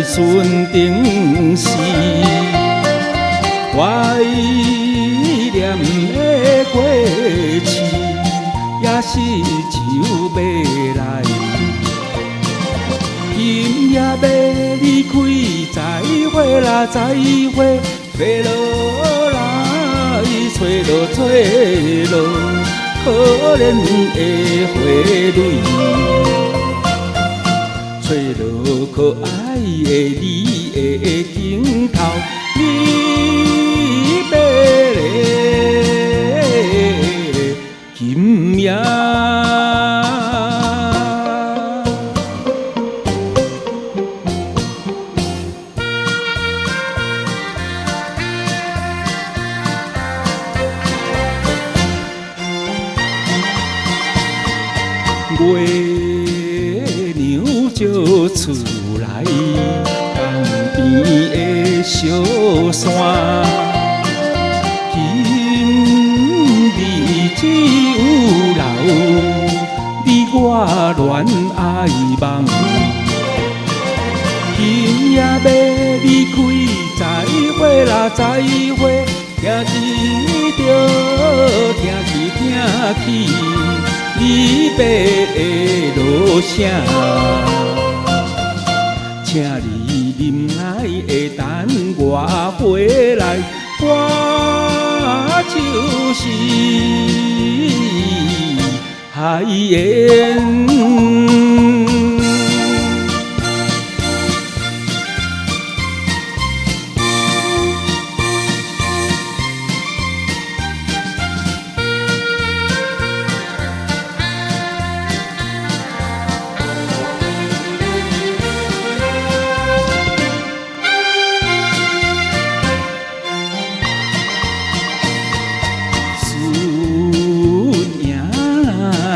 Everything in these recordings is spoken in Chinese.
顺定时，怀念的过去，也是就要来。今夜要离开，再会啦，再会，找落来，找落，可怜的花蕊。找到可爱的你的镜头，你要的今夜。月娘照厝内，江边的小山，今日只有留你我恋爱梦。今夜要离开，再会啦，再会，听起你要的落声，请你忍耐的等我回来，我就是海燕。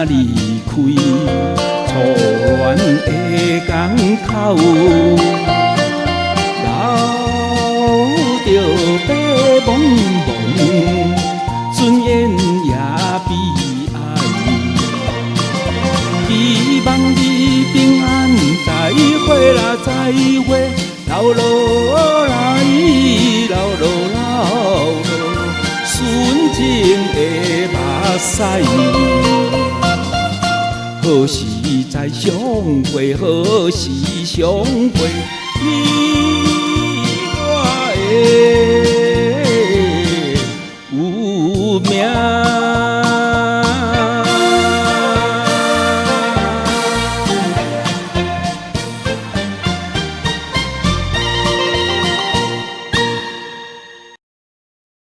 离开初恋的港口，留着白茫茫，尊严也悲哀。希望你平安，再会啦，再会，流落来，纯情的目屎。何时再相会？何时相会？